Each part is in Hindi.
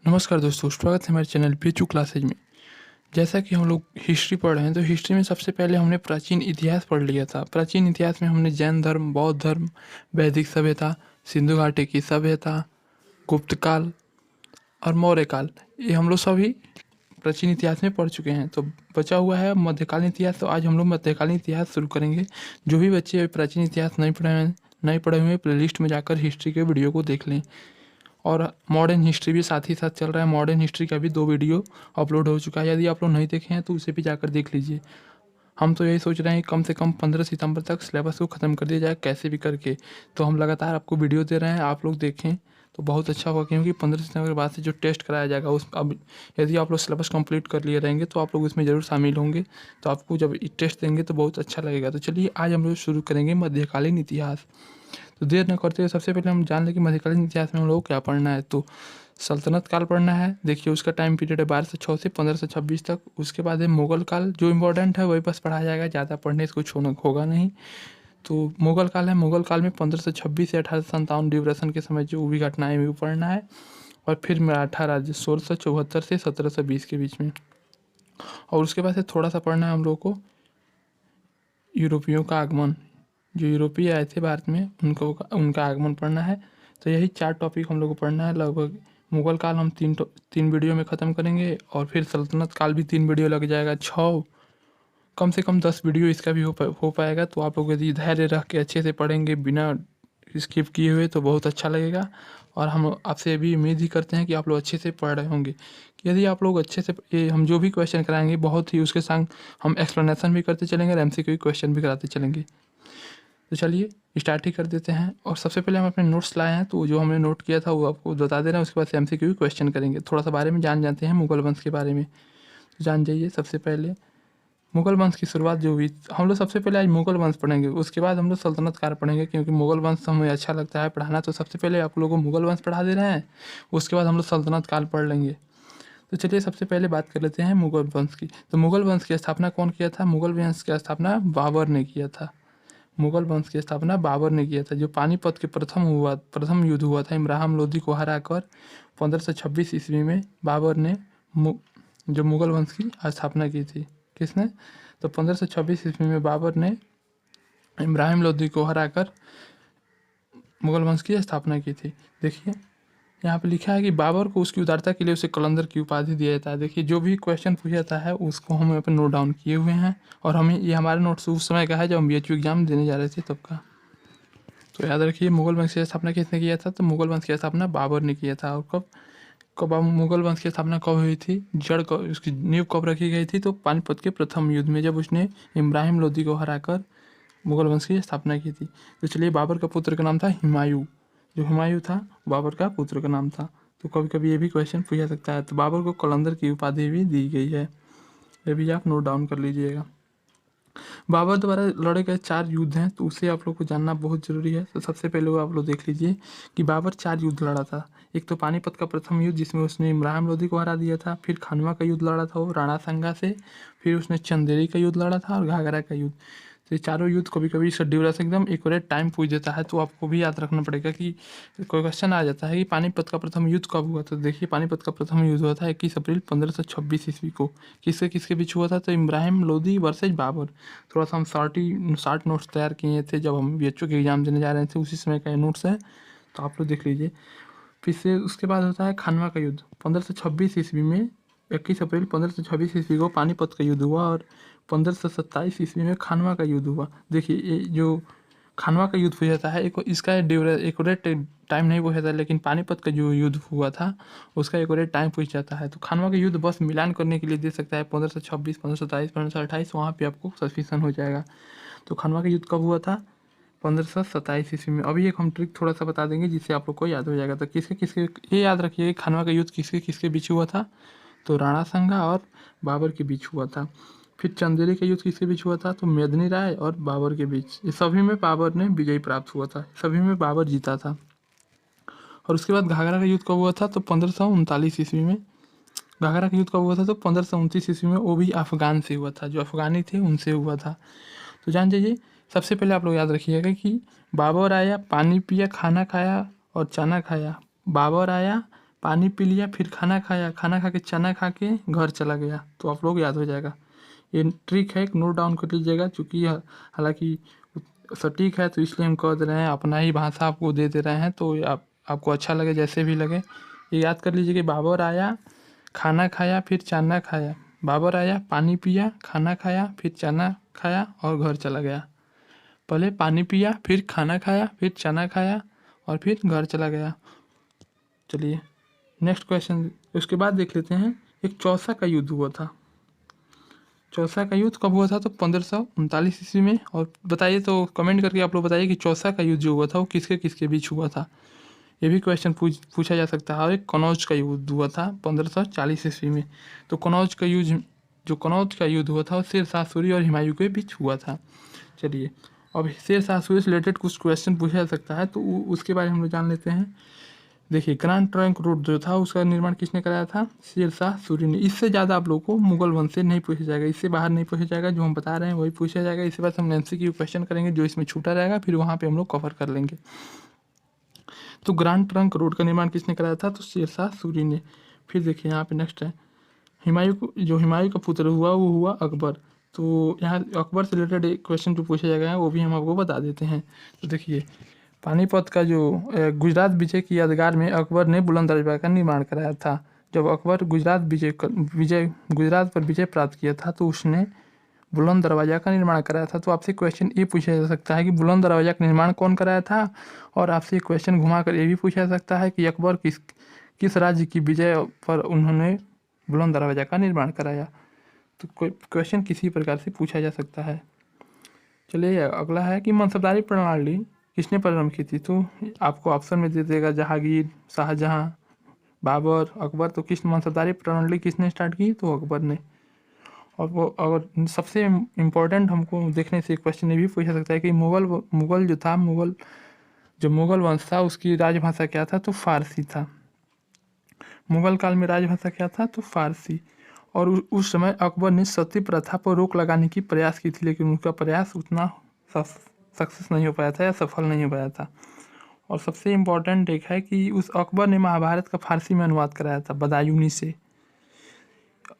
नमस्कार दोस्तों, स्वागत है हमारे चैनल पीचू क्लासेज में। जैसा कि हम लोग हिस्ट्री पढ़ रहे हैं, तो हिस्ट्री में सबसे पहले हमने प्राचीन इतिहास पढ़ लिया था। प्राचीन इतिहास में हमने जैन धर्म, बौद्ध धर्म, वैदिक सभ्यता, सिंधु घाटी की सभ्यता, गुप्त काल और मौर्य काल, ये हम लोग सभी प्राचीन इतिहास में पढ़ चुके हैं। तो बचा हुआ है मध्यकालीन इतिहास। तो आज हम लोग मध्यकालीन इतिहास शुरू करेंगे। जो भी बच्चे प्राचीन इतिहास नहीं पढ़े हुए, प्लेलिस्ट में जाकर हिस्ट्री के वीडियो को देख लें। और मॉडर्न हिस्ट्री भी साथ ही साथ चल रहा है। मॉडर्न हिस्ट्री का भी 2 वीडियो अपलोड हो चुका है। यदि आप लोग नहीं देखे हैं तो उसे भी जाकर देख लीजिए। हम तो यही सोच रहे हैं कम से कम 15 सितंबर तक सिलेबस को ख़त्म कर दिया जाए, कैसे भी करके। तो हम लगातार आपको वीडियो दे रहे हैं, आप लोग देखें तो बहुत अच्छा होगा, क्योंकि 15 सितंबर के बाद से जो टेस्ट कराया जाएगा उस अब यदि आप लोग सिलेबस कंप्लीट कर लिए रहेंगे तो आप लोग उसमें ज़रूर शामिल होंगे। तो आपको जब टेस्ट देंगे तो बहुत अच्छा लगेगा। तो चलिए आज हम लोग शुरू करेंगे मध्यकालीन इतिहास। तो देर न करते हुए सबसे पहले हम जान लें कि मध्यकालीन इतिहास में हम लोग को क्या पढ़ना है। तो सल्तनत काल पढ़ना है। देखिए उसका टाइम पीरियड है 1206 से 1526 तक। उसके बाद है मुगल काल। जो इम्पोर्टेंट है वही बस पढ़ाया जाएगा, ज़्यादा पढ़ने से कुछ होगा नहीं। तो मुगल काल है। मुगल काल में 1526 से 1857 ड्यूरेशन के समय जो भी घटनाएं हुई वो पढ़ना है। और फिर मराठा राज्य 1674 से 1720 के बीच में। और उसके बाद से थोड़ा सा पढ़ना है हम लोग को यूरोपियों का आगमन। जो यूरोपीय आए थे भारत में उनका आगमन पढ़ना है। तो यही 4 टॉपिक हम लोग को पढ़ना है। लगभग मुगल काल हम 3 वीडियो में ख़त्म करेंगे। और फिर सल्तनत काल भी 3 वीडियो लग जाएगा। 6 कम से कम 10 वीडियो इसका भी हो पाएगा। तो आप लोग यदि धैर्य रख के अच्छे से पढ़ेंगे बिना स्किप किए हुए तो बहुत अच्छा लगेगा। और हम आपसे भी उम्मीद ही करते हैं कि आप लोग अच्छे से पढ़ रहे होंगे। यदि आप लोग अच्छे से ये हम जो भी क्वेश्चन कराएंगे बहुत ही उसके संग हम एक्सप्लेनेशन भी करते चलेंगे और MCQ क्वेश्चन भी कराते चलेंगे। तो चलिए स्टार्ट ही कर देते हैं। और सबसे पहले हम अपने नोट्स लाए हैं, तो जो हमने नोट किया था वो आपको बता दे रहे हैं। उसके बाद से MCQ क्वेश्चन करेंगे। थोड़ा सा बारे में जानते हैं मुगल वंश के बारे में। तो जान जाइए। सबसे पहले मुगल वंश की शुरुआत जो हुई, हम लोग सबसे पहले आज मुगल वंश पढ़ेंगे। उसके बाद हम लोग सल्तनत काल पढ़ेंगे, क्योंकि मुगल वंश हमें अच्छा लगता है पढ़ाना। तो सबसे पहले आप लोगों को मुगल वंश पढ़ा दे रहे हैं, उसके बाद हम लोग सल्तनत काल पढ़ लेंगे। तो चलिए सबसे पहले बात कर लेते हैं मुगल वंश की। तो मुगल वंश की स्थापना कौन किया था? मुगल वंश की स्थापना बाबर ने किया था। मुगल वंश की स्थापना बाबर ने किया था। जो पानीपत के प्रथम युद्ध हुआ था, इब्राहिम लोदी को हराकर 1526 ईस्वी में बाबर ने जो मुगल वंश की स्थापना की थी। किसने? तो 1526 ईस्वी में बाबर ने इब्राहिम लोदी को हराकर मुगल वंश की स्थापना की थी। देखिए यहाँ पे लिखा है कि बाबर को उसकी उदारता के लिए उसे कलंदर की उपाधि दिया जाता है। देखिए जो भी क्वेश्चन पूछा जाता है उसको हम यहाँ पे नोट डाउन किए हुए हैं। और हमें ये हमारे नोट्स उस समय का है जब हम BHU एग्जाम देने जा रहे थे तब का। तो याद रखिए मुगल वंश की स्थापना किसने किया था? तो मुगल वंश की स्थापना बाबर ने किया था। और कब मुगल वंश की स्थापना कब हुई थी? उसकी नींव कब रखी गई थी? तो पानीपत के प्रथम युद्ध में, जब उसने इब्राहिम लोदी को हराकर मुगल वंश की स्थापना की थी। तो चलिए बाबर का पुत्र का नाम था हुमायूं। जो हुमायूं था बाबर का पुत्र का नाम था। तो कभी कभी ये भी क्वेश्चन पूछा सकता है। तो बाबर को कलंदर की उपाधि भी दी गई है, ये भी आप नोट डाउन कर लीजिएगा। बाबर द्वारा लड़े गए 4 युद्ध हैं, तो उसे आप लोग को जानना बहुत ज़रूरी है। तो सबसे पहले वो आप लोग देख लीजिए कि बाबर 4 युद्ध लड़ा था। एक तो पानीपत का प्रथम युद्ध जिसमें उसने इब्राहिम लोदी को हरा दिया था। फिर खानवा का युद्ध लड़ा था वो राणा संगा से। फिर उसने चंदेरी का युद्ध लड़ा था और घाघरा का युद्ध। तो ये चारों युद्ध कभी कभी इसका ड्यूरेशन एकदम एक्यूरेट टाइम पूछ देता है। तो आपको भी याद रखना पड़ेगा कि कोई क्वेश्चन आ जाता है कि पानीपत का प्रथम युद्ध कब हुआ। तो देखिए पानीपत का प्रथम युद्ध हुआ था 21 अप्रैल 1526 ईस्वी को। किसके किसके बीच हुआ था? तो इब्राहिम लोदी वर्सेज बाबर। थोड़ा सा हम शार्ट नोट्स तैयार किए थे जब हम BHU के एग्ज़ाम देने जा रहे थे, उसी समय का नोट्स है, तो आप लोग देख लीजिए। फिर से उसके बाद होता है खानवा का युद्ध 1526 ईस्वी में। 21 अप्रैल 1526 ईस्वी को पानीपत का युद्ध हुआ और 1527 ईस्वी में खानवा का युद्ध हुआ। देखिए ये जो खानवा का युद्ध पूछा जाता है, इसका एक्यूरेट टाइम नहीं पूछा था, लेकिन पानीपत का जो युद्ध हुआ था उसका एक्यूरेट टाइम पूछ जाता है। तो खानवा का युद्ध बस मिलान करने के लिए दे सकता है 1526, 1527, 1528, वहाँ पे आपको सस्पिशन हो जाएगा। तो खानवा का युद्ध कब हुआ था? 1527 ईस्वी में। अभी एक हम ट्रिक थोड़ा सा बता देंगे जिससे आप लोग को याद हो जाएगा। तो किसके किसके ये याद रखिए, खानवा का युद्ध किसके किसके बीच हुआ था? तो राणा संगा और बाबर के बीच हुआ था। फिर चंदेरी का युद्ध किसके बीच हुआ था? तो मेदिनी राय और बाबर के बीच। ये सभी में बाबर ने विजय प्राप्त हुआ था, सभी में बाबर जीता था। और उसके बाद घाघरा का युद्ध कब हुआ था? तो 1539 ईस्वी में। घाघरा का युद्ध कब हुआ था? तो 1529 ईस्वी में। वो भी अफगान से हुआ था, जो अफगानी थे उनसे हुआ था। तो जान जाइए सबसे पहले आप लोग याद रखिएगा कि बाबर आया, पानी पिया, खाना खाया और चना खाया। बाबर आया, पानी पी लिया फिर खाना खाया, खाना खा के चना खा के घर चला गया। तो आप लोग याद हो जाएगा। ये ट्रिक है, नोट डाउन कर लीजिएगा, चूँकि हालाँकि सटीक है तो इसलिए हम कह दे रहे हैं, अपना ही भाषा आपको दे दे रहे हैं, तो आपको अच्छा लगे जैसे भी लगे। ये याद कर लीजिए कि बाबर आया, खाना खाया फिर चना खाया। बाबर आया, पानी पिया, खाना खाया फिर चना खाया और घर चला गया। पहले पानी पिया, फिर खाना खाया, फिर चना खाया और फिर घर चला गया। चलिए नेक्स्ट क्वेश्चन, उसके बाद देख लेते हैं। एक चौसा का युद्ध हुआ था। चौसा का युद्ध कब हुआ था? तो 1539 ईस्वी में। और बताइए, तो कमेंट करके आप लोग बताइए कि चौसा का युद्ध जो हुआ था वो किसके किसके बीच हुआ था। ये भी क्वेश्चन पूछा जा सकता है। और एक कनौज का युद्ध हुआ था 1540 ईस्वी में। तो कनौज का युद्ध हुआ था वो शेर शाह सूरी और हुमायूं के बीच हुआ था। चलिए, अब शेर शाह सूरी से रिलेटेड कुछ क्वेश्चन पूछा जा सकता है, तो उसके बारे में हम लोग जान लेते हैं। देखिए, ग्रैंड ट्रंक रोड जो था उसका निर्माण किसने कराया था? शेर शाह सूरी ने। इससे ज़्यादा आप लोगों को मुगल वंश से नहीं पूछा जाएगा, इससे बाहर नहीं पूछा जाएगा। जो हम बता रहे हैं वही पूछा जाएगा। इसके बाद हम MCQ क्वेश्चन करेंगे, जो इसमें छूटा रहेगा फिर वहाँ पे हम लोग कवर कर लेंगे। तो ग्रैंड ट्रंक रोड का निर्माण किसने कराया था? तो शेर शाह सूरी ने। फिर देखिए यहाँ पे नेक्स्ट है, हुमायूं का पुत्र हुआ वो हुआ अकबर। तो यहाँ अकबर से रिलेटेड एक क्वेश्चन जो पूछा जाएगा वो भी हम आपको बता देते हैं। तो देखिए, पानीपत का जो गुजरात विजय की यादगार में अकबर ने बुलंद दरवाजा का निर्माण कराया था। जब अकबर गुजरात पर विजय प्राप्त किया था तो उसने बुलंद दरवाजा का निर्माण कराया था। तो आपसे क्वेश्चन ये पूछा जा सकता है कि बुलंद दरवाजा का निर्माण कौन कराया था। और आपसे क्वेश्चन घुमा कर ये भी पूछा जा सकता है कि अकबर किस राज्य की विजय पर उन्होंने बुलंद दरवाजा का निर्माण कराया। तो क्वेश्चन किसी प्रकार से पूछा जा सकता है। चलिए अगला है कि मनसबदारी प्रणाली किसने प्रारंभ की थी? तो आपको ऑप्शन में दे देगा जहांगीर, शाहजहां, बाबर, अकबर। तो किस मनसबदारी प्रणाली किसने स्टार्ट की? तो अकबर ने। और वो अगर सबसे इम्पोर्टेंट हमको देखने से क्वेश्चन ये भी पूछा सकता है कि जो मुगल वंश था उसकी राजभाषा क्या था? तो फारसी था। मुगल काल में राजभाषा क्या था? तो फारसी। और उस समय अकबर ने सती प्रथा पर रोक लगाने की प्रयास की थी, लेकिन उनका प्रयास उतना सक्सेस नहीं हो पाया था या सफल नहीं हो पाया था। और सबसे इम्पोर्टेंट एक है कि उस अकबर ने महाभारत का फारसी में अनुवाद कराया था बदायूनी से।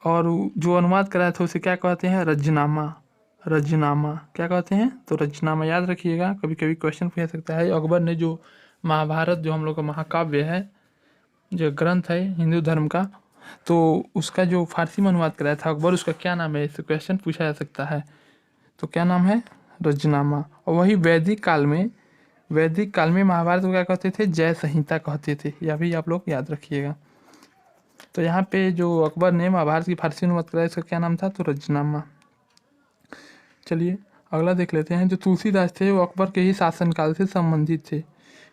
और जो अनुवाद कराया था उसे क्या कहते हैं? रजनामा क्या कहते हैं? तो रजनामा। याद रखिएगा, कभी कभी क्वेश्चन पूछ सकता है। अकबर ने जो महाभारत, जो हम लोग का महाकाव्य है, जो ग्रंथ है हिंदू धर्म का, तो उसका जो फारसी में अनुवाद कराया था अकबर, उसका क्या नाम है? इससे क्वेश्चन पूछा जा सकता है। तो क्या नाम है? रजनामा। और वही वैदिक काल में महाभारत को क्या कहते थे? जय संहिता कहते थे। यह भी आप लोग याद रखिएगा। तो यहाँ पे जो अकबर ने महाभारत की फारसी अनुवाद कराया इसका क्या नाम था? तो रजनामा। चलिए अगला देख लेते हैं। जो तुलसीदास थे वो अकबर के ही शासनकाल से संबंधित थे।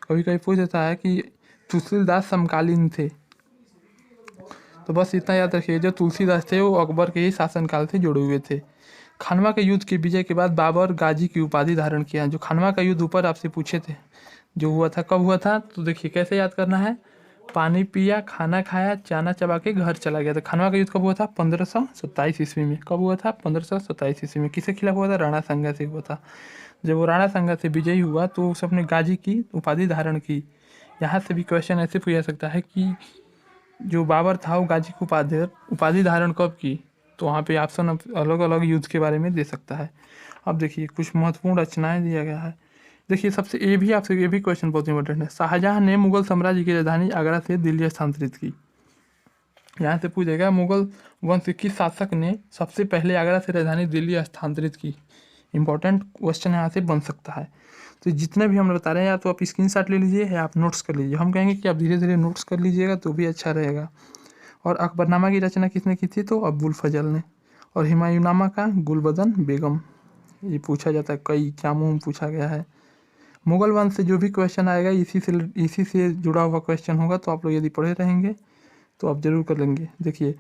कभी कभी पूछ देता है कि तुलसीदास समकालीन थे, तो बस इतना याद रखिए, जो तुलसीदास थे वो अकबर के ही शासनकाल से जुड़े हुए थे। खानवा के युद्ध के विजय के बाद बाबर गाजी की उपाधि धारण किया। जो खानवा का युद्ध ऊपर आपसे पूछे थे, जो हुआ था, कब हुआ था? तो देखिए कैसे याद करना है। पानी पिया, खाना खाया, चना चबा के घर चला गया। तो खानवा का युद्ध कब हुआ था? 1527 ईस्वी में। कब हुआ था? 1527 ईस्वी में। किसके खिलाफ हुआ था? राणा सांगा से हुआ था। जब वो राणा सांगा से विजयी हुआ तो उसने अपने गाजी की उपाधि धारण की। यहाँ से भी क्वेश्चन ऐसे पूछा सकता है कि जो बाबर था वो गाजी की उपाधि धारण कब की? तो वहाँ पे ऑप्शन अलग अलग युद्ध के बारे में दे सकता है। अब देखिए कुछ महत्वपूर्ण रचनाएं दिया गया है। देखिए सबसे ये भी क्वेश्चन बहुत इंपॉर्टेंट है। शाहजहां ने मुगल साम्राज्य की राजधानी आगरा से दिल्ली स्थानांतरित की। यहाँ से पूछेगा मुगल वंश के किस शासक ने सबसे पहले आगरा से राजधानी दिल्ली स्थानांतरित की। इंपॉर्टेंट क्वेश्चन यहाँ से बन सकता है। तो जितने भी हम बता रहे हैं या तो आप स्क्रीनशॉट ले लीजिए या आप नोट्स कर लीजिए। हम कहेंगे कि आप धीरे धीरे नोट्स कर लीजिएगा तो भी अच्छा रहेगा। और अकबरनामा की रचना किसने की थी? तो अब्बुल फजल ने। और हुमायूंनामा का गुलबदन बेगम। ये पूछा जाता है, कई एग्जामों में पूछा गया है। मुगल वंश से जो भी क्वेश्चन आएगा इसी से जुड़ा हुआ क्वेश्चन होगा, तो आप लोग यदि पढ़े रहेंगे तो आप जरूर कर लेंगे। देखिए,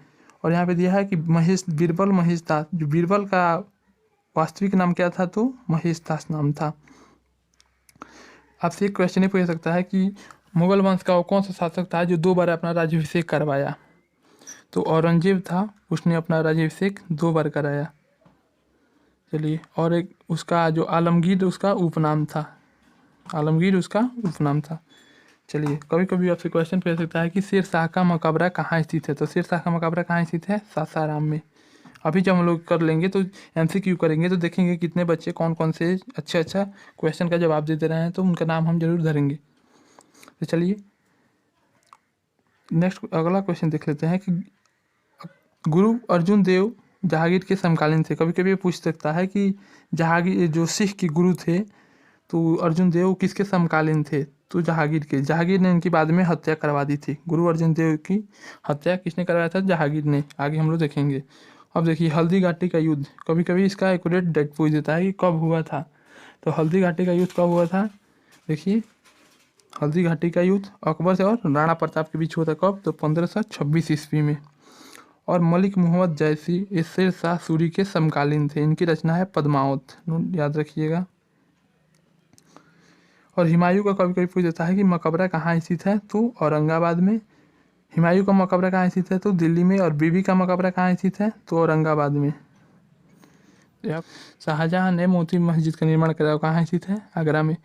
और यहाँ पे दिया है कि बीरबल महेश दास। जो बीरबल का वास्तविक नाम क्या था? तो महेश दास नाम था। आपसे एक क्वेश्चन ये पूछ सकता है कि मुगल वंश का वो कौन सा शासक था जो 2 बार अपना राज्याभिषेक करवाया? तो औरंगजेब था, उसने अपना राज्याभिषेक 2 बार कराया। चलिए, और एक उसका जो आलमगीर उसका उपनाम था। चलिए, कभी कभी आपसे क्वेश्चन पूछ सकता है कि शेर शाह का मकबरा कहाँ स्थित है। तो शेर शाह का मकबरा कहाँ स्थित है? सासाराम में। अभी जब हम लोग कर लेंगे तो एमसीक्यू करेंगे तो देखेंगे कितने बच्चे कौन कौन से अच्छा क्वेश्चन का जवाब देते रहे हैं, तो उनका नाम हम जरूर धरेंगे। तो चलिए नेक्स्ट अगला क्वेश्चन देख लेते हैं कि गुरु अर्जुन देव जहांगीर के समकालीन थे। कभी कभी ये पूछ सकता है कि जहांगीर जो सिख के गुरु थे तो अर्जुन देव किसके समकालीन थे? तो जहांगीर के। जहांगीर ने इनकी बाद में हत्या करवा दी थी। गुरु अर्जुन देव की हत्या किसने करवाया था? जहांगीर ने। आगे हम लोग देखेंगे। अब देखिए हल्दी घाटी का युद्ध, कभी कभी इसका एक्यूरेट डेट पूछ देता है कि कब हुआ था। तो हल्दी घाटी का युद्ध कब हुआ था? देखिए हल्दी घाटी का युद्ध अकबर से और राणा प्रताप के बीच हुआ था। कब? तो 1526 ईस्वी में। और मलिक मोहम्मद जैसी ये शेर शाह सूरी के समकालीन थे। इनकी रचना है पद्मावत, याद रखिएगा। और हुमायूं का कभी कभी पूछ देता है कि मकबरा कहाँ स्थित है? तो औरंगाबाद में। हुमायूं का मकबरा कहाँ स्थित है? तो दिल्ली में। और बीबी का मकबरा कहाँ स्थित है? तो औरंगाबाद में। शाहजहां ने मोती मस्जिद का निर्माण कराया, कहाँ स्थित है? आगरा में।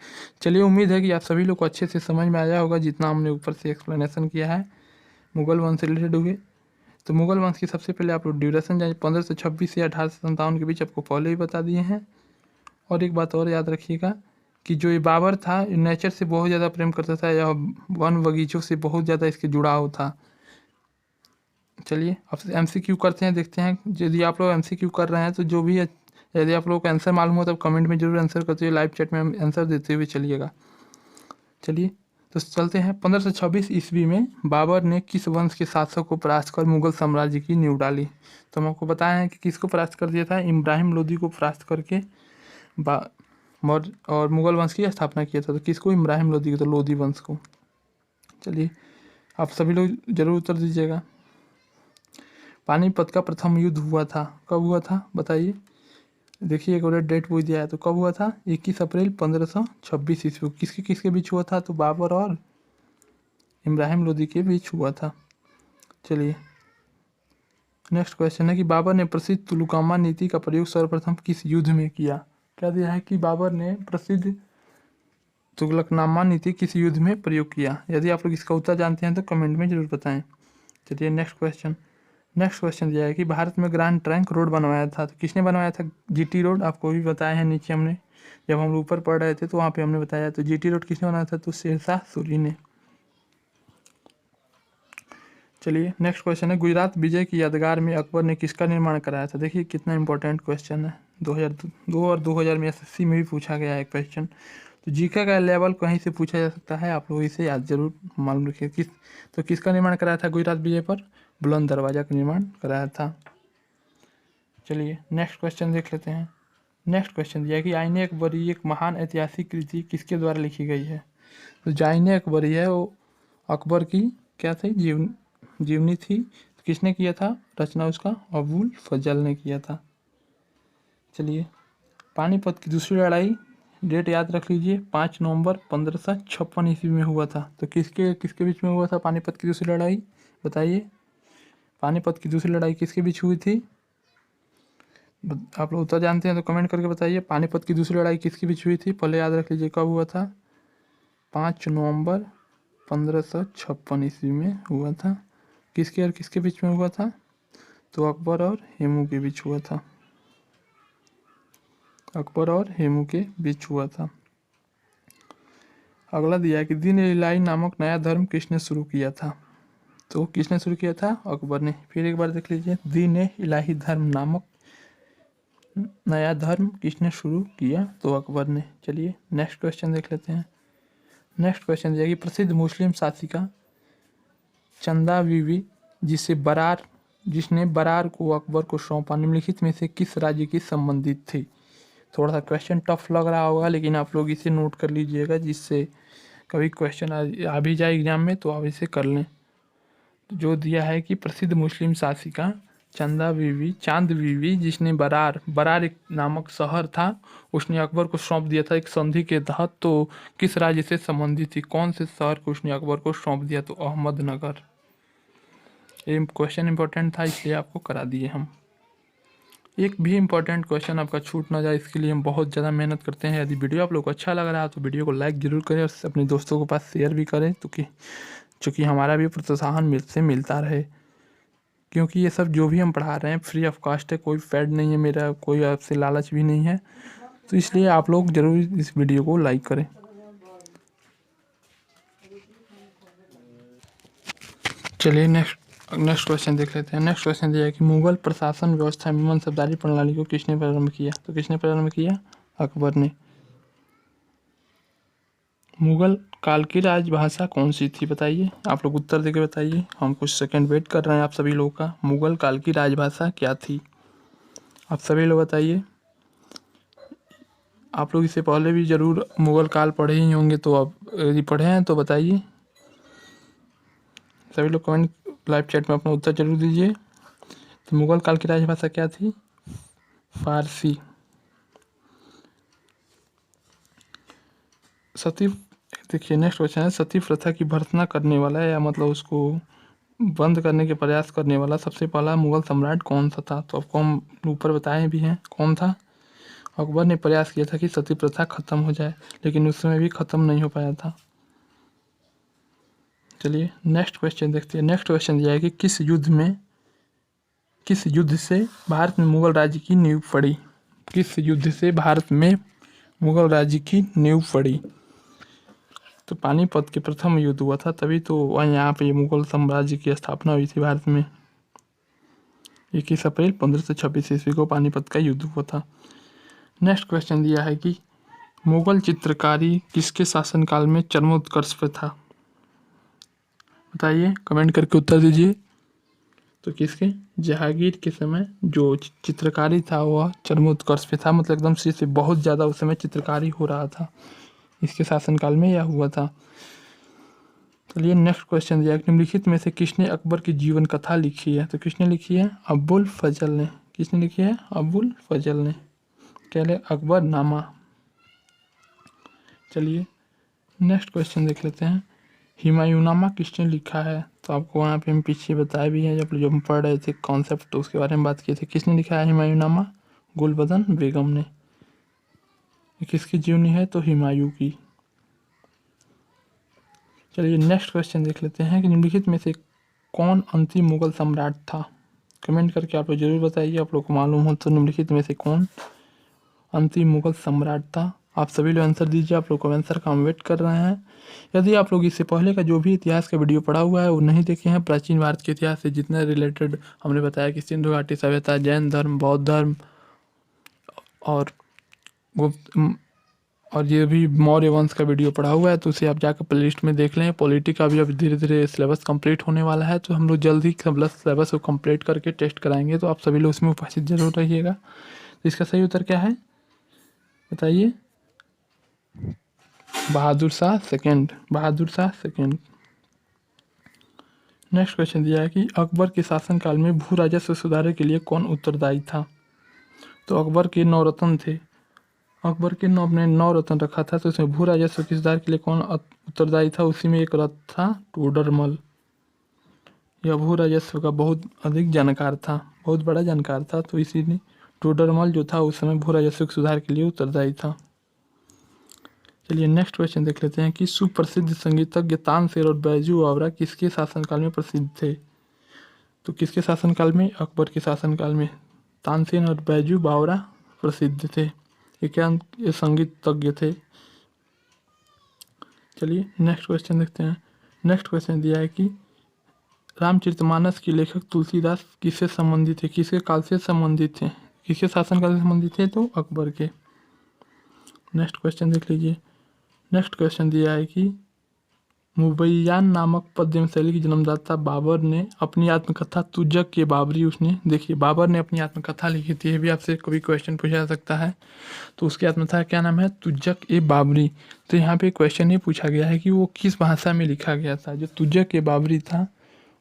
चलिए उम्मीद है कि आप सभी लोग को अच्छे से समझ में आया होगा जितना हमने ऊपर से एक्सप्लेनेशन किया है मुगल वंश से रिलेटेड हुए। तो मुगल वंश की सबसे पहले आप लोग ड्यूरेशन जानिए, 1526 या 1857 के बीच आपको पहले ही बता दिए हैं। और एक बात और याद रखिएगा कि जो ये बाबर था नेचर से बहुत ज़्यादा प्रेम करता था या वन बगीचों से बहुत ज़्यादा इसके जुड़ाव था। चलिए अब एमसीक्यू करते हैं, देखते हैं। यदि आप लोग एमसीक्यू कर रहे हैं तो जो भी यदि आप लोगों को आंसर मालूम हो तब कमेंट में जरूर आंसर करते हुए लाइव चैट में आंसर देते हुए चलिएगा। चलिए तो चलते हैं। 1526 ईस्वी में बाबर ने किस वंश के शासक को परास्त कर मुगल साम्राज्य की नींव डाली? तो हम आपको बताए हैं कि किसको परास्त कर दिया था? इब्राहिम लोदी को परास्त करके और मुगल वंश की स्थापना किया था। तो किसको? इब्राहिम लोदी को, तो लोदी वंश को। चलिए आप सभी लोग जरूर उत्तर दीजिएगा। पानीपत का प्रथम युद्ध हुआ था, कब हुआ था बताइए? देखिए एक और डेट पूछ दिया है, तो कब हुआ था? 21 अप्रैल 1526 ईस्वी। किसके किसके बीच हुआ था? तो बाबर और इब्राहिम लोदी के बीच हुआ था। चलिए नेक्स्ट क्वेश्चन है कि बाबर ने प्रसिद्ध तुलुकामा नीति का प्रयोग सर्वप्रथम किस युद्ध में किया? क्या दिया है कि बाबर ने प्रसिद्ध तुगलकनामा नीति किस युद्ध में प्रयोग किया? यदि आप लोग इसका उत्तर जानते हैं तो कमेंट में जरूर बताएं। चलिए नेक्स्ट क्वेश्चन दिया है कि भारत में ग्रैंड ट्रंक रोड बनवाया था, तो किसने बनवाया था? GT road. आपको भी बताया है नीचे हमने, जब हम ऊपर पढ़ रहे थे तो वहाँ पे हमने बताया। तो जीटी रोड किसने बनाया था? तो शेर शाह सूरी ने। चलिए नेक्स्ट क्वेश्चन है गुजरात विजय की यादगार में अकबर ने किसका निर्माण कराया था? देखिए कितना इंपॉर्टेंट क्वेश्चन है। 2002 और 2000 में एसएससी में भी पूछा गया है क्वेश्चन। तो जीके का लेवल कहीं से पूछा जा सकता है, आप लोग इसे याद जरूर मालूम रखिए। किसका निर्माण कराया था गुजरात विजय पर? बुलंद दरवाजा का निर्माण कराया था। चलिए नेक्स्ट क्वेश्चन देख लेते हैं। नेक्स्ट क्वेश्चन दिया है कि आईने अकबरी एक महान ऐतिहासिक कृति किसके द्वारा लिखी गई है? तो जो आईने अकबरी है वो अकबर की क्या थी? जीवनी थी। तो किसने किया था रचना? उसका अबुल फजल ने किया था। चलिए पानीपत की दूसरी लड़ाई डेट याद रख लीजिए, 5 नवंबर 1556 ईस्वी में हुआ था। तो किसके किसके बीच में हुआ था पानीपत की दूसरी लड़ाई? बताइए पानीपत की दूसरी लड़ाई किसके बीच हुई थी? आप लोग उत्तर जानते हैं तो कमेंट करके बताइए। पानीपत की दूसरी लड़ाई किसके बीच हुई थी? पहले याद रख लीजिए कब हुआ था? 5 नवंबर 1556 ईस्वी में हुआ था। किसके और किसके बीच में हुआ था? तो अकबर और हेमू के बीच हुआ था। अकबर और हेमू के बीच हुआ था। अगला दिया है कि दीन इलाही नामक नया धर्म किसने शुरू किया था? तो किसने शुरू किया था? अकबर ने। फिर एक बार देख लीजिए, दीन इलाही धर्म नामक नया धर्म किसने शुरू किया? तो अकबर ने। चलिए नेक्स्ट क्वेश्चन देख लेते हैं। नेक्स्ट क्वेश्चन दिया कि प्रसिद्ध मुस्लिम शासिका चंदा बीवी जिसने बरार को अकबर को सौंपा निम्नलिखित में से किस राज्य की संबंधित थी? थोड़ा सा क्वेश्चन टफ लग रहा होगा लेकिन आप लोग इसे नोट कर लीजिएगा, जिससे कभी क्वेश्चन आ भी जाए एग्जाम में तो आप इसे कर लें। जो दिया है कि प्रसिद्ध मुस्लिम शासिका चांद बीवी जिसने बरार एक नामक शहर था, उसने अकबर को सौंप दिया था एक संधि के तहत। तो किस राज्य से संबंधित थी? कौन से शहर को उसने अकबर को सौंप दिया? तो अहमदनगर। ये क्वेश्चन इंपॉर्टेंट था इसलिए आपको करा दिए हम। एक भी इम्पोर्टेंट क्वेश्चन आपका छूट ना जाए, इसके लिए हम बहुत ज़्यादा मेहनत करते हैं। यदि वीडियो आप लोग को अच्छा लग रहा है तो वीडियो को लाइक ज़रूर करें और अपने दोस्तों के पास शेयर भी करें, तो कि चूँकि हमारा भी प्रोत्साहन से मिलता रहे। क्योंकि ये सब जो भी हम पढ़ा रहे हैं फ्री ऑफ कॉस्ट है, कोई पेड नहीं है मेरा, कोई आपसे लालच भी नहीं है। तो इसलिए आप लोग ज़रूर इस वीडियो को लाइक करें। चलिए नेक्स्ट क्वेश्चन देख लेते हैं। नेक्स्ट क्वेश्चन दिया है कि मुगल प्रशासन व्यवस्था में मनसबदारी प्रणाली को किसने प्रारंभ किया? तो किसने प्रारंभ किया? अकबर ने। मुगल काल की राजभाषा कौन सी थी बताइए? आप लोग उत्तर देके बताइए, हम कुछ सेकंड वेट कर रहे हैं आप सभी लोगों का। मुगल काल की राजभाषा क्या थी? आप सभी लोग बताइए। आप लोग इससे पहले भी ज़रूर मुगल काल पढ़े ही होंगे, तो अब यदि पढ़े हैं तो बताइए। सभी लोग कमेंट लाइव चैट में अपना उत्तर जरूर दीजिए। तो मुगल काल की राजभाषा क्या थी? फारसी। सती, देखिए नेक्स्ट क्वेश्चन है, सती प्रथा की भर्त्सना करने वाला या मतलब उसको बंद करने के प्रयास करने वाला सबसे पहला मुगल सम्राट कौन सा था? तो आपको हम ऊपर बताए भी हैं कौन था। अकबर ने प्रयास किया था कि सती प्रथा खत्म हो जाए, लेकिन उस समय भी खत्म नहीं हो पाया था। चलिए नेक्स्ट क्वेश्चन देखते हैं। नेक्स्ट क्वेश्चन दिया है कि किस युद्ध से भारत में मुगल राज्य की नींव पड़ी? किस युद्ध से भारत में मुगल राज्य की नींव पड़ी? तो पानीपत के प्रथम युद्ध हुआ था, तभी तो यहाँ पे मुगल साम्राज्य की स्थापना हुई थी भारत में। 21 अप्रैल 1526 ईस्वी को पानीपत का युद्ध हुआ था। नेक्स्ट क्वेश्चन दिया है कि मुगल चित्रकारी किसके शासनकाल में चरमोत्कर्ष पे था? बताइए, कमेंट करके उत्तर दीजिए। तो किसके? जहांगीर के समय जो चित्रकारी था वह चरमोत्कर्ष पे था, मतलब एकदम से बहुत ज़्यादा उस समय चित्रकारी हो रहा था, इसके शासनकाल में यह हुआ था। चलिए नेक्स्ट क्वेश्चन दिया, निम्नलिखित में से किसने अकबर की जीवन कथा लिखी है? तो किसने लिखी है? अबुल फजल ने। किसने लिखी है? अबुल फजल ने। क्या है? अकबरनामा। चलिए नेक्स्ट क्वेश्चन देख लेते हैं। हुमायूंनामा किसने लिखा है? तो आपको वहाँ पे हम पीछे बताए भी हैं, जब हम पढ़ रहे थे कॉन्सेप्ट तो उसके बारे में बात किए थे। किसने लिखा है हुमायूंनामा? गुलबदन बेगम ने। किसकी जीवनी है? तो हुमायूं की। चलिए नेक्स्ट क्वेश्चन देख लेते हैं कि निम्नलिखित में से कौन अंतिम मुगल सम्राट था? कमेंट करके आप लोग जरूर बताइए, आप लोग को मालूम हो तो निम्नलिखित में से कौन अंतिम मुगल सम्राट था? आप सभी लोग आंसर दीजिए, आप लोग को आंसर का हम वेट कर रहे हैं। यदि आप लोग इससे पहले का जो भी इतिहास का वीडियो पढ़ा हुआ है वो नहीं देखे हैं, प्राचीन भारत के इतिहास से जितने रिलेटेड हमने बताया कि सिंधु घाटी सभ्यता, जैन धर्म, बौद्ध धर्म और गुप्त और ये भी मौर्य वंश का वीडियो पढ़ा हुआ है, तो उसे आप जाकर प्लेलिस्ट में देख लें। पॉलिटी का भी अब धीरे धीरे सिलेबस कंप्लीट होने वाला है, तो हम लोग जल्द ही सिलेबस को कंप्लीट करके टेस्ट कराएंगे, तो आप सभी लोग उसमें उपस्थित जरूर रहिएगा। तो इसका सही उत्तर क्या है बताइए? Bahadur Shah second. Bahadur Shah second. Next question दिया है कि अकबर के शासनकाल में भू राजस्व सुधार के लिए कौन उत्तरदायी था? तो अकबर के 9 रत्न थे। अकबर के अपने 9 रत्न रखा था, तो इसमें भू राजस्व के सुधार के लिए कौन उत्तरदायी था? उसी में एक रत्न था टोडरमल। यह भू राजस्व का बहुत अधिक जानकार था, बहुत बड़ा जानकार था, तो इसीलिए टोडरमल जो था उस समय भू राजस्व के सुधार के लिए उत्तरदायी था। चलिए नेक्स्ट क्वेश्चन देख लेते हैं कि सुप्रसिद्ध संगीतज्ञ तानसेन और बैजू बावरा किसके शासनकाल में प्रसिद्ध थे? तो किसके शासनकाल में? अकबर के शासनकाल में तानसेन और बैजू बावरा प्रसिद्ध थे। ये क्या? ये संगीतज्ञ थे। चलिए नेक्स्ट क्वेश्चन देखते हैं। नेक्स्ट क्वेश्चन दिया है कि रामचरितमानस के लेखक तुलसीदास किससे संबंधित थे? किसके काल से संबंधित थे? किसके शासनकाल से संबंधित थे? तो अकबर के। नेक्स्ट क्वेश्चन देख लीजिए। नेक्स्ट क्वेश्चन दिया है कि मुबैयान नामक पद्य शैली की जन्मदाता बाबर ने अपनी आत्मकथा तुजक के बाबरी, उसने देखिए बाबर ने अपनी आत्मकथा लिखी थी, ये भी आपसे कभी क्वेश्चन पूछा जा सकता है। तो उसकी आत्मकथा क्या नाम है? तुजक ए बाबरी। तो यहाँ पे क्वेश्चन ये पूछा गया है कि वो किस भाषा में लिखा गया था? जो तुजक ए बाबरी था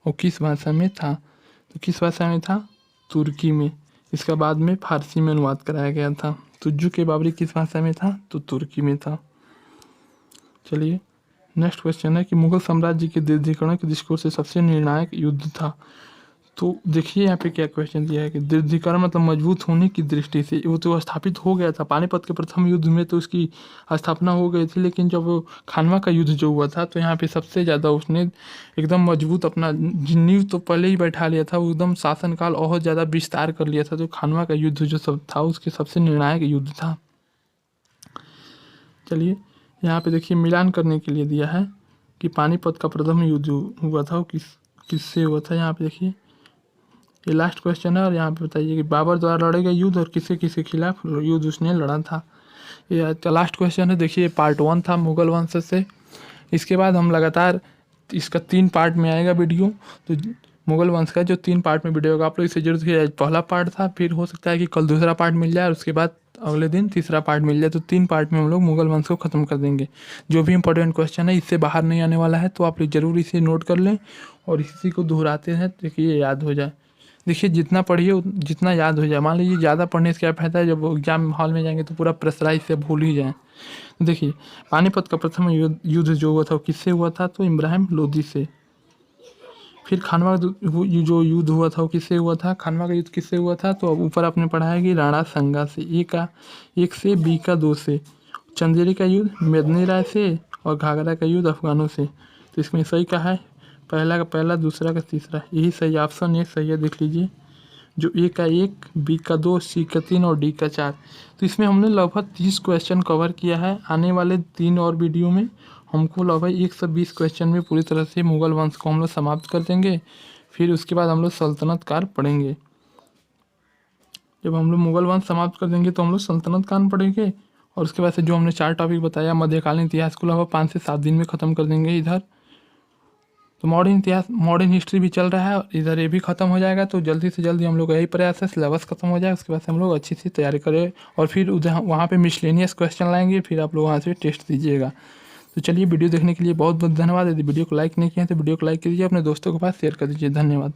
वो किस भाषा में था? तो किस भाषा में था? तुर्की में। इसका बाद में फारसी में अनुवाद कराया गया था। तुजुक ए बाबरी किस भाषा में था? तो तुर्की में था। चलिए नेक्स्ट क्वेश्चन है कि मुगल साम्राज्य के दृढ़ीकरण के दृष्टिकोण से सबसे निर्णायक युद्ध था। तो देखिए यहाँ पे क्या क्वेश्चन दिया है कि दृढ़ीकरण मतलब मजबूत होने की दृष्टि से, वो तो स्थापित हो गया था पानीपत के प्रथम युद्ध में, तो उसकी स्थापना हो गई थी, लेकिन जब वो खानवा का युद्ध जो हुआ था तो यहाँ पे सबसे ज़्यादा उसने एकदम मजबूत अपना नींव तो पहले ही बैठा लिया था, वो एकदम शासनकाल बहुत ज़्यादा विस्तार कर लिया था। तो खानवा का युद्ध जो सब था उसके सबसे निर्णायक युद्ध था। चलिए यहाँ पे देखिए मिलान करने के लिए दिया है कि पानीपत का प्रथम युद्ध हुआ था वो किससे हुआ था। यहाँ पे देखिए ये लास्ट क्वेश्चन है, और यहाँ पे बताइए कि बाबर द्वारा लड़े गए युद्ध और किसके किसके खिलाफ युद्ध उसने लड़ा था। ये लास्ट क्वेश्चन है। देखिए पार्ट 1 था मुगल वंश से। इसके बाद हम लगातार इसका 3 पार्ट में आएगा वीडियो। तो मुगल वंश का जो 3 पार्ट में वीडियो होगा, आप लोग इसे जरूर देखिए। पहला पार्ट था, फिर हो सकता है कि कल दूसरा पार्ट मिल जाए और उसके बाद अगले दिन तीसरा पार्ट मिल जाए। तो 3 पार्ट में हम लोग मुगल वंश को ख़त्म कर देंगे। जो भी इंपॉर्टेंट क्वेश्चन है इससे बाहर नहीं आने वाला है, तो आप लोग ज़रूर इसे नोट कर लें और इसी को दोहराते हैं ताकि ये याद हो जाए। देखिए जितना पढ़िए जितना याद हो जाए। मान लीजिए ज़्यादा पढ़ने से क्या फ़ायदा है, जब एग्जाम हॉल में जाएंगे तो पूरा प्रेशराइज से भूल ही जाएँ। देखिए पानीपत का प्रथम युद्ध जो हुआ था वो किससे हुआ था, तो इब्राहिम लोदी से। फिर खानवा जो युद्ध हुआ था वो किससे हुआ था, खानवा का युद्ध किससे हुआ था, तो अब ऊपर आपने पढ़ा है कि राणा संगा से। ए का 1 से, बी का 2 से। चंदेरी का युद्ध मेदनी राय से, और घाघरा का युद्ध अफगानों से। तो इसमें सही का है पहला का पहला, दूसरा का तीसरा, यही सही ऑप्शन ए सही है। देख लीजिए जो ए का 1, बी का 2, सी का 3 और डी का 4। तो इसमें हमने लगभग 30 क्वेश्चन कवर किया है। आने वाले 3 और वीडियो में हमको लगभग 120 क्वेश्चन में पूरी तरह से मुगल वंश को हम लोग समाप्त कर देंगे। फिर उसके बाद हम लोग सल्तनत काल पढ़ेंगे। जब हम लोग मुगल वंश समाप्त कर देंगे तो हम लोग सल्तनत काल पढ़ेंगे, और उसके बाद से जो हमने 4 टॉपिक बताया मध्यकालीन इतिहास को लगभग 5 से 7 दिन में ख़त्म कर देंगे इधर। तो मॉडर्न इतिहास मॉडर्न हिस्ट्री भी चल रहा है, और इधर ये भी ख़त्म हो जाएगा। तो जल्दी से जल्दी हम लोग यही प्रयास है सिलेबस ख़त्म हो जाए, उसके बाद से हम लोग अच्छी सी तैयारी करें, और फिर उधर वहाँ पे मिसलेनियस क्वेश्चन लाएंगे, फिर आप लोग वहाँ से टेस्ट दीजिएगा। तो चलिए वीडियो देखने के लिए बहुत बहुत धन्यवाद। यदि वीडियो को लाइक नहीं किया तो वीडियो को लाइक कीजिए, अपने दोस्तों के पास शेयर कर दीजिए। धन्यवाद।